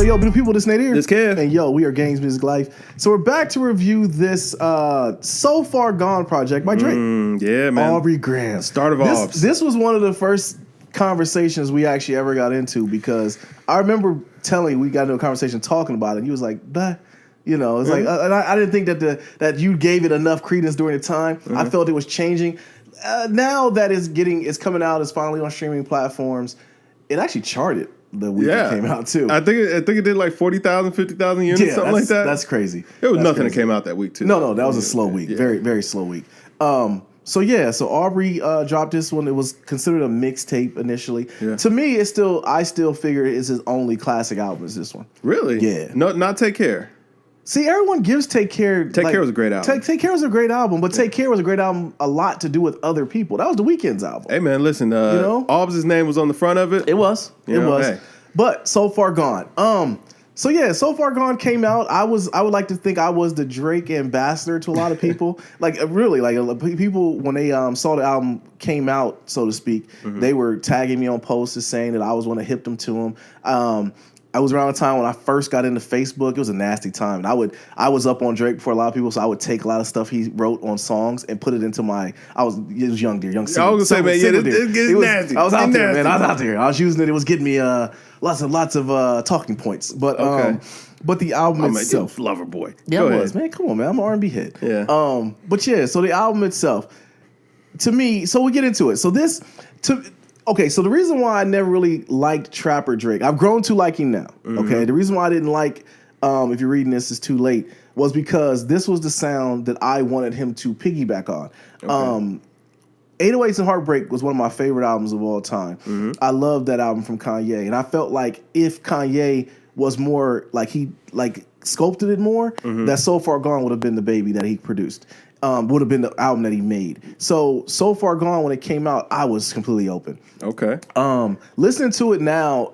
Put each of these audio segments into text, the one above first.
yo, beautiful people, this Nate here. This Kev. And yo, we are Games Music Life. So we're back to review this So Far Gone project by Drake. Yeah, man. Aubrey Graham. Start of Aubs. This was one of the first conversations we actually ever got into, because I remember telling you, we got into a conversation talking about it, and he was like, bah. You know, it's like, and I didn't think that you gave it enough credence during the time. I felt it was changing. Now that it's coming out, it's finally on streaming platforms. It actually charted the week it came out too. I think it did like 40,000, 50,000 units, something like that. That's crazy. It was nothing that came out that week too. No, that was a slow week. Very, very slow week. So Aubrey dropped this one. It was considered a mixtape initially. Yeah. To me, I still figure it's his only classic album is this one. Really? Yeah. No, not Take Care. See, everyone gives Take Care. Take Care was a great album. Take Care was a great album, but Take Care was a great album a lot to do with other people. That was The Weeknd's album. Hey man, listen, Aubs' name was on the front of it. It was. Hey. But So Far Gone. So Far Gone came out. I would like to think I was the Drake ambassador to a lot of people. People when they saw the album came out, so to speak, they were tagging me on posts saying that I was one that hipped them to him. I was around the time when I first got into Facebook. It was a nasty time. And I was up on Drake before a lot of people, so I would take a lot of stuff he wrote on songs and put it into my. It was young single. I was gonna say, man, it's nasty. I was out there, man. I was using it. It was getting me lots of talking points. But the album itself, lover boy. Yeah, it was, man. Come on, man. I'm an R&B hit. Yeah. So the album itself, to me, so we get into it. So the reason why I never really liked Trapper Drake, I've grown to liking now. Okay, the reason why I didn't like, if you're reading this, it's too late, was because this was the sound that I wanted him to piggyback on. Okay. 808s and Heartbreak was one of my favorite albums of all time. I love that album from Kanye, and I felt like if Kanye was more like he sculpted it more, that So Far Gone would have been the baby that he produced. Would have been the album that he made. So Far Gone, when it came out, I was completely open. Okay. Listening to it now,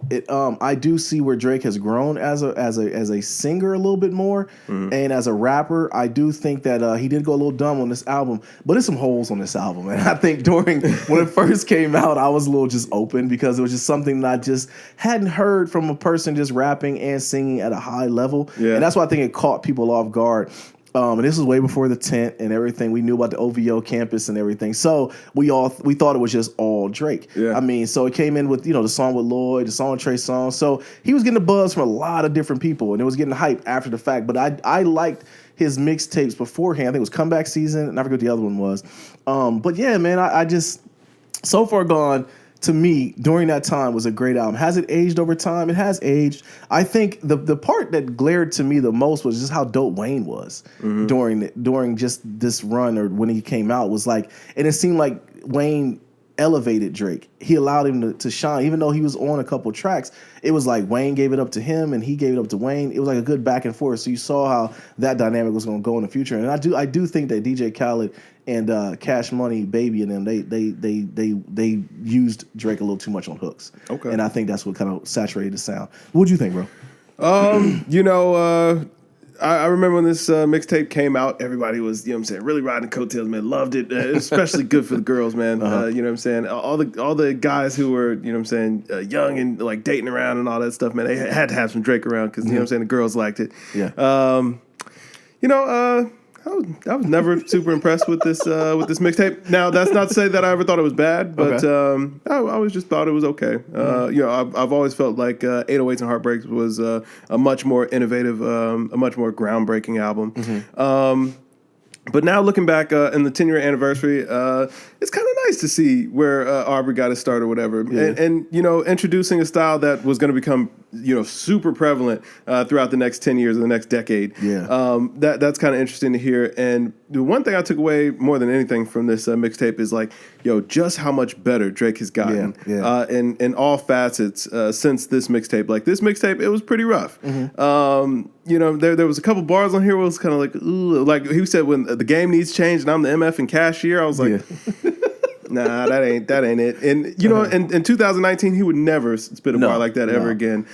I do see where Drake has grown as a singer a little bit more, and as a rapper, I do think that he did go a little dumb on this album. But there's some holes on this album, and I think when it first came out, I was a little just open because it was just something that I just hadn't heard from a person just rapping and singing at a high level, and that's why I think it caught people off guard. And this was way before the tent and everything. We knew about the OVO campus and everything. So we thought it was just all Drake. Yeah. I mean, so it came in with, the song with Lloyd, the song with Trey Songz. So he was getting a buzz from a lot of different people, and it was getting hype after the fact. But I liked his mixtapes beforehand. I think it was Comeback Season, and I forget what the other one was. But yeah, man, I just So Far Gone, to me, during that time, was a great album. Has it aged over time? It has aged. I think the part that glared to me the most was just how dope Wayne was during just this run, or when he came out, was like, and it seemed like Wayne elevated Drake. He allowed him to shine, even though he was on a couple tracks. It was like Wayne gave it up to him, and he gave it up to Wayne. It was like a good back and forth. So you saw how that dynamic was going to go in the future. And I do think that DJ Khaled and Cash Money, Baby, and them, they used Drake a little too much on hooks. Okay. And I think that's what kind of saturated the sound. What'd you think, bro? I remember when this mixtape came out, everybody was, really riding coattails, man. Loved it. Especially good for the girls, man. You know what I'm saying? All the guys who were, young and like dating around and all that stuff, man, they had to have some Drake around because, the girls liked it. Yeah. I was never super impressed with this mixtape. Now, that's not to say that I ever thought it was bad, but I always just thought it was okay. I've always felt like 808s and Heartbreaks was a much more innovative, a much more groundbreaking album. But now looking back in the 10-year anniversary, it's kind of nice to see where Aubrey got his start or whatever. Yeah. And introducing a style that was going to become, super prevalent throughout the next 10 years or the next decade. Yeah. That's kind of interesting to hear. And the one thing I took away more than anything from this mixtape is like, just how much better Drake has gotten in all facets since this mixtape. Like this mixtape, it was pretty rough. There was a couple bars on here where it was kind of like, ooh, like he said, when the game needs change and I'm the MF and cashier, I was like, nah, that ain't it. And in 2019, he would never spit a bar like that ever again.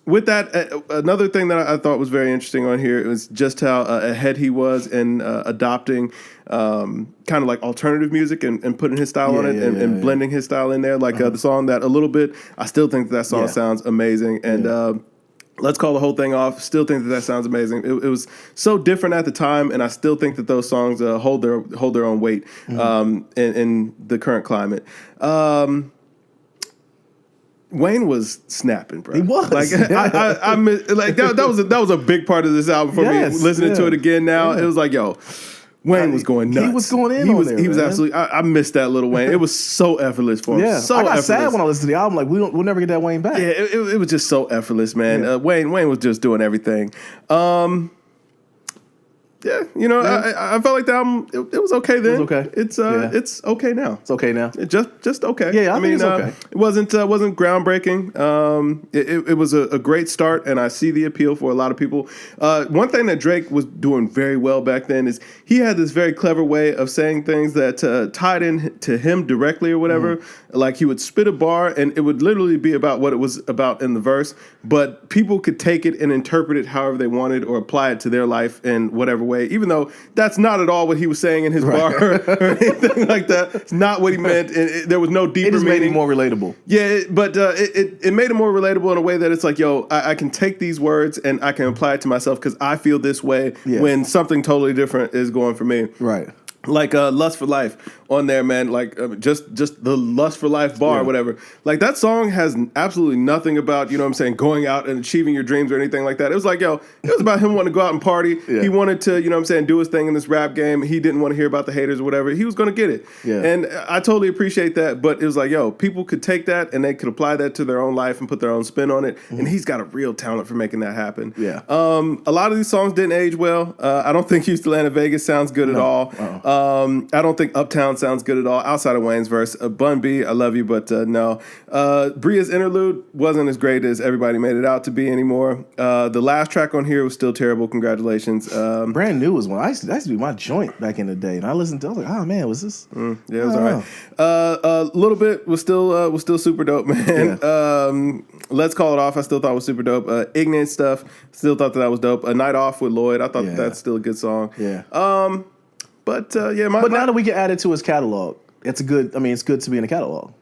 With that, another thing that I thought was very interesting on here was just how ahead he was in adopting kind of like alternative music and putting his style on it and blending his style in there. Like the song that A Little Bit, I still think that song sounds amazing. And Let's Call the Whole Thing Off. Still think that sounds amazing. It was so different at the time, and I still think that those songs hold their own weight in the current climate. Wayne was snapping, bro. He was. Like I like that was a big part of this album for me. Listening to it again now, it was like, yo, Wayne was going nuts. He was going in. He was absolutely. I missed that little Wayne. It was so effortless for him. Yeah, so I got effortless. sad when I listened to the album. Like we'll never get that Wayne back. Yeah, it was just so effortless, man. Yeah. Wayne was just doing everything. Yeah, I felt like the album. It was okay then. It was okay. It's okay now. It's okay now. Just okay. Yeah, I mean, it's okay. It wasn't groundbreaking. It was a great start, and I see the appeal for a lot of people. One thing that Drake was doing very well back then is he had this very clever way of saying things that tied in to him directly or whatever. Like he would spit a bar, and it would literally be about what it was about in the verse, but people could take it and interpret it however they wanted or apply it to their life in whatever way, even though that's not at all what he was saying in his bar or anything like that. It's not what he meant. There was no deeper meaning. It just made it more relatable. Yeah, but it made it more relatable in a way that it's like, yo, I can take these words and I can apply it to myself because I feel this way when something totally different is going for me. Right. Like Lust for Life on there, man. Like just the Lust for Life bar or whatever. Like that song has absolutely nothing about, going out and achieving your dreams or anything like that. It was like, yo, it was about him wanting to go out and party. Yeah. He wanted to, do his thing in this rap game. He didn't want to hear about the haters or whatever. He was going to get it. Yeah. And I totally appreciate that. But it was like, yo, people could take that and they could apply that to their own life and put their own spin on it. And he's got a real talent for making that happen. Yeah. A lot of these songs didn't age well. I don't think Houston, Atlanta, Vegas sounds good at all. I don't think Uptown sounds good at all outside of Wayne's verse. Bun B, I love you, but no. Bria's interlude wasn't as great as everybody made it out to be anymore. The last track on here was still terrible. Congratulations. Brand New was one. I used to be my joint back in the day, and I listened to it. I was like, oh man, was this? Yeah, it was all right. A little bit was still super dope, man. Yeah. Let's Call It Off. I still thought was super dope. Ignorant Stuff. Still thought that was dope. A Night Off with Lloyd. I thought that's still a good song. Yeah. But now that we can add it to his catalog, it's good to be in a catalog.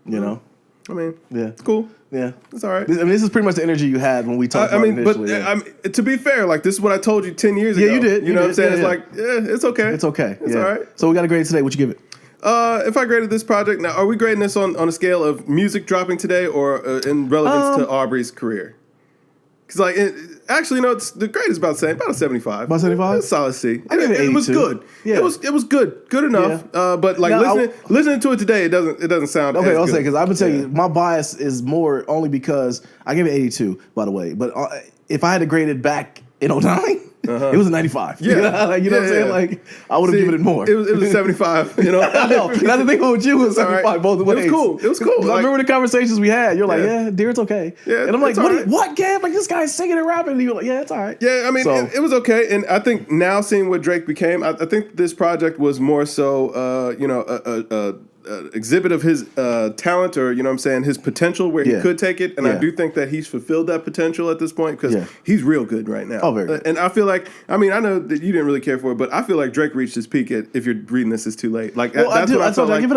You know. I mean, it's cool. Yeah, it's all right. This is pretty much the energy you had when we talked about it initially. But to be fair, like this is what I told you 10 years ago. Yeah, you did. You know what I'm saying? It's like, it's okay. It's okay. It's all right. So we got to grade it today. What you give it? If I graded this project, now are we grading this on a scale of music dropping today or in relevance to Aubrey's career? Because actually, the grade is about the same, about a 75. About 75? It's a solid C. I give it 82. It was good. Yeah. It was good enough. Yeah. But like listening to it today, it doesn't sound okay. As I'll good. say because I'm gonna tell you, my bias is more only because I give it 82. By the way, but if I had to grade it back in 09. It was a 95. Yeah. You know what I'm saying? Like, I would have given it more. It was a 75, I know. That's the thing with you was 75 both ways. It was cool. I remember the conversations we had. You're like, dear, it's okay. Yeah, and I'm like, what, Gav? Like, this guy's singing and rapping. And you're like, yeah, it's all right. Yeah, I mean, it was okay. And I think now seeing what Drake became, I think this project was more so, exhibit of his talent or, his potential where he could take it. And I do think that he's fulfilled that potential at this point because he's real good right now. Oh, very good. And I feel like, I know that you didn't really care for it, but I feel like Drake reached his peak if you're reading this, it's too late. Like, that's what I felt like. I give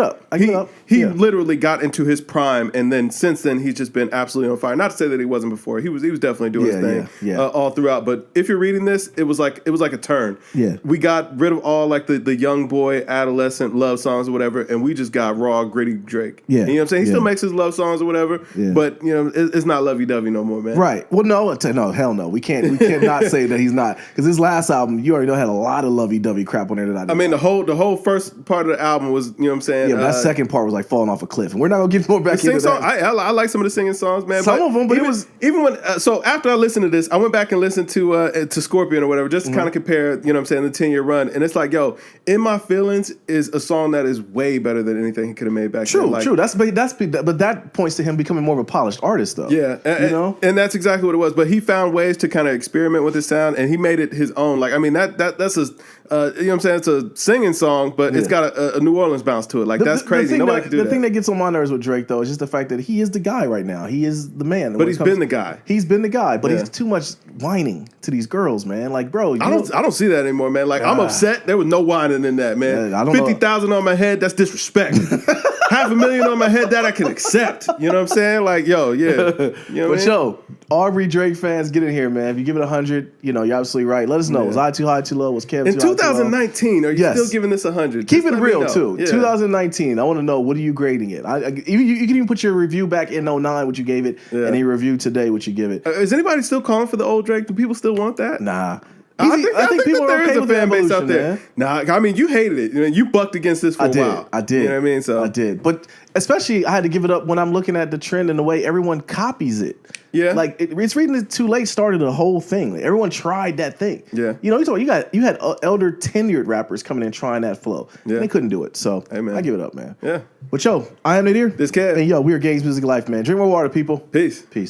it up. He literally got into his prime, and then since then, he's just been absolutely on fire. Not to say that he wasn't before. He was definitely doing his thing all throughout. But if you're reading this, it was like a turn. Yeah. We got rid of all like the young boy, adolescent love songs or whatever, and we just got raw, gritty Drake. Yeah. And you know what I'm saying? He still makes his love songs or whatever, but it's not lovey-dovey no more, man. Right. Well, no, hell no. We cannot say that he's not, because his last album, you already know, had a lot of lovey-dovey crap on there that I didn't. I mean, the whole first part of the album was, you know what I'm saying? Yeah, but that second part was like falling off a cliff, and we're not gonna get more back into that. I like some of the singing songs, man. Some of them, but even when so after I listened to this, I went back and listened to Scorpion or whatever, just to kind of compare, you know what I'm saying, the 10-year run, and it's like, yo, In My Feelings is a song that is way better than anything he could have made back then. True. But that points to him becoming more of a polished artist, though. Yeah, and that's exactly what it was. But he found ways to kind of experiment with his sound, and he made it his own. Like, I mean, that's a you know what I'm saying? It's a singing song, but it's got a New Orleans bounce to it. Like, that's crazy. Nobody can do that. The thing that gets on my nerves with Drake, though, is just the fact that he is the guy right now. He is the man. But he's been the guy. He's been the guy, but he's too much whining to these girls, man. Like, bro, I don't see that anymore, man. Like, I'm upset. There was no whining in that, man. 50,000 on my head. That's disrespect. $500,000 on my head that I can accept. You know what I'm saying? Like, yo, yeah. You know what I But mean? yo, Aubrey Drake fans, get in here, man. If you give it 100, you're obviously right. Let us know. Was I too high, too low? Was Kev In too high, too low? 2019, are you still giving this 100? Keep Just it let me real, know. too. Yeah. 2019, I want to know, what are you grading it? You can even put your review back in 09, what you gave it, and a review today, what you give it. Is anybody still calling for the old Drake? Do people still want that? Nah. I think people that are there okay is a with the fan base out evolution, there. man. Nah, I mean, you hated it. You bucked against this for a while. I did. You know what I mean? So I did. But especially, I had to give it up when I'm looking at the trend and the way everyone copies it. Yeah. Like, it's reading it too late started the whole thing. Like, everyone tried that thing. Yeah. You had elder tenured rappers coming in trying that flow. Yeah. They couldn't do it. So hey, man. I give it up, man. Yeah. But yo, I am Nadir. This Kev. And yo, we are Games Music Life, man. Drink more water, people. Peace. Peace.